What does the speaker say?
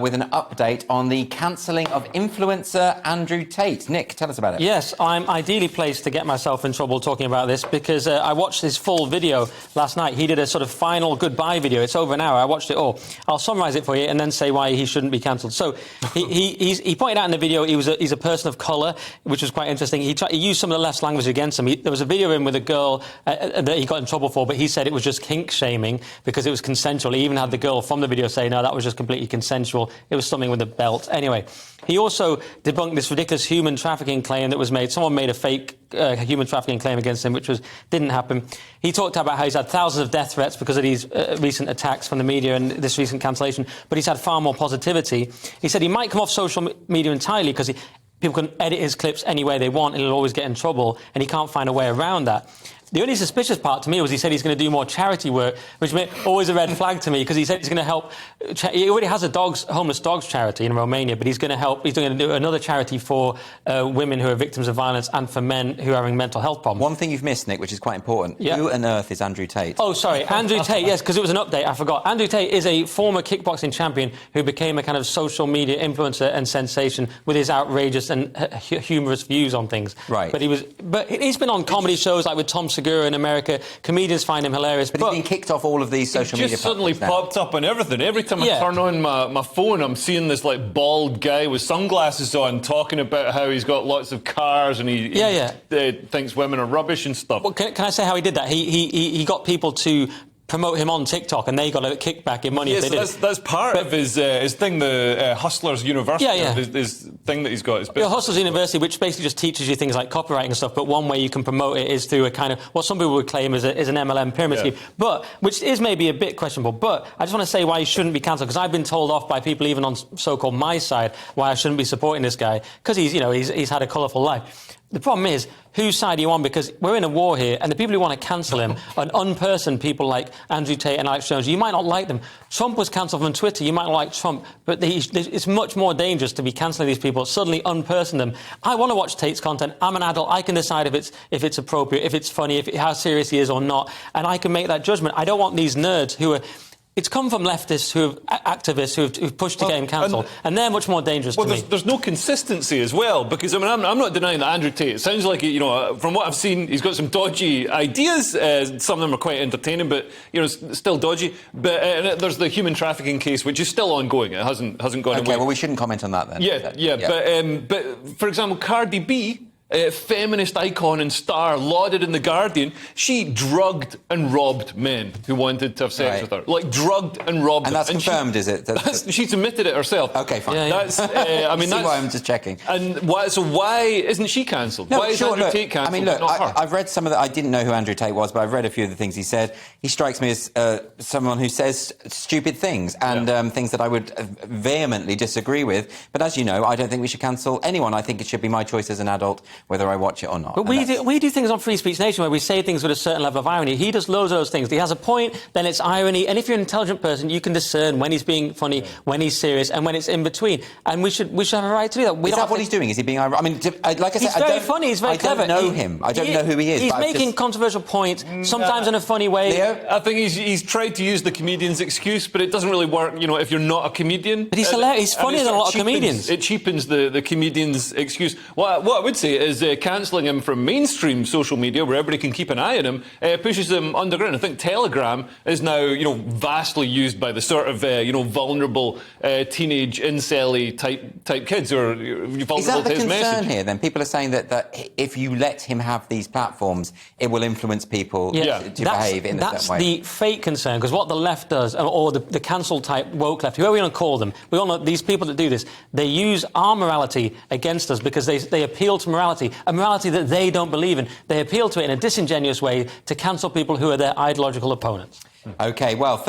with an update on the cancelling of influencer Andrew Tate. Nick, tell us about it. Yes, I'm ideally placed to get myself in trouble talking about this because I watched his full video last night. He did a sort of final goodbye video. It's over an hour. I watched it all. I'll summarise it for you and then say why he shouldn't be cancelled. So he pointed out in the video he's a person of colour, which was quite interesting. He used some of the left's language against him. There was a video of him with a girl that he got in trouble for, but he said it was just kink shaming because it was consensual. He even had the girl from the video say, no, that was just completely consensual. It was something with a belt. Anyway, he also debunked this ridiculous human trafficking claim that was made. Someone made a fake human trafficking claim against him, which didn't happen. He talked about how he's had thousands of death threats because of these recent attacks from the media and this recent cancellation, but he's had far more positivity. He said he might come off social media entirely because people can edit his clips any way they want and he'll always get in trouble, and he can't find a way around that. The only suspicious part to me was he said he's going to do more charity work, which is always a red flag to me, because he said he's going to help... He already has a homeless dogs charity in Romania, but he's going to help... He's going to do another charity for women who are victims of violence and for men who are having mental health problems. One thing you've missed, Nick, which is quite important. Yeah. Who on earth is Andrew Tate? Oh, sorry, Andrew Tate, yes, because it was an update, I forgot. Andrew Tate is a former kickboxing champion who became a kind of social media influencer and sensation with his outrageous and humorous views on things. Right. But he's been on comedy shows like with Tom Segura in America. Comedians find him hilarious. But he's been kicked off all of these social media platforms. Just suddenly popped up on everything. Every time I turn on my phone, I'm seeing this like bald guy with sunglasses on talking about how he's got lots of cars and he thinks women are rubbish and stuff. Well, can I say how he did that? He got people to promote him on TikTok, and they got a kickback in money. Yes, if they did. That's part of his thing, the Hustlers University, his thing that he's got. Hustlers University, which basically just teaches you things like copywriting and stuff, but one way you can promote it is through a kind of, what some people would claim is an MLM pyramid scheme, but which is maybe a bit questionable. But I just want to say why he shouldn't be cancelled, because I've been told off by people even on so-called my side why I shouldn't be supporting this guy, because he's had a colourful life. The problem is, whose side are you on? Because we're in a war here, and the people who want to cancel him are unpersoned people like Andrew Tate and Alex Jones. You might not like them. Trump was cancelled from Twitter. You might not like Trump, but it's much more dangerous to be cancelling these people, suddenly unperson them. I want to watch Tate's content. I'm an adult. I can decide if it's appropriate, if it's funny, how serious he is or not, and I can make that judgment. I don't want these nerds who are... It's come from leftists, activists who've pushed to get him cancelled, and they're much more dangerous to me. There's no consistency as well, because I mean, I'm not denying that Andrew Tate, it sounds like, from what I've seen, he's got some dodgy ideas. Some of them are quite entertaining, but still dodgy. But there's the human trafficking case, which is still ongoing. It hasn't gone away. Okay, well, we shouldn't comment on that then. Yeah. But for example, Cardi B, feminist icon and star, lauded in The Guardian, she drugged and robbed men who wanted to have sex with her. Like, drugged and robbed them. And that's confirmed, is it? She's admitted it herself. OK, fine. That's, I mean, that's why I'm just checking. And why isn't she cancelled? Why is Andrew Tate cancelled? I mean, look, I've read some of the... I didn't know who Andrew Tate was, but I've read a few of the things he said. He strikes me as someone who says stupid things and things that I would vehemently disagree with. But as you know, I don't think we should cancel anyone. I think it should be my choice as an adult whether I watch it or not. But we do things on Free Speech Nation where we say things with a certain level of irony. He does loads of those things. He has a point, then it's irony. And if you're an intelligent person, you can discern when he's being funny, when he's serious, and when it's in between. And we should have a right to do that. Is that what he's doing? Is he being ironic? I mean, like I said, he's very funny. He's very clever. I don't know him. I don't know who he is. He's making controversial points, sometimes in a funny way. Leo? I think he's tried to use the comedian's excuse, but it doesn't really work, if you're not a comedian. But he's hilarious. He's funnier than a lot of comedians. It cheapens the comedian's excuse. What I would say is cancelling him from mainstream social media, where everybody can keep an eye on him, pushes him underground. I think Telegram is now, vastly used by the sort of, vulnerable teenage incel-y type kids who are vulnerable to his message. Is that the concern here, then? People are saying that if you let him have these platforms, it will influence people to behave in a certain way. That's the fake concern, because what the left does, or the cancel-type woke left, whoever we want to call them, we all know these people that do this, they use our morality against us because they appeal to morality, a morality that they don't believe in. They appeal to it in a disingenuous way to cancel people who are their ideological opponents. OK, well...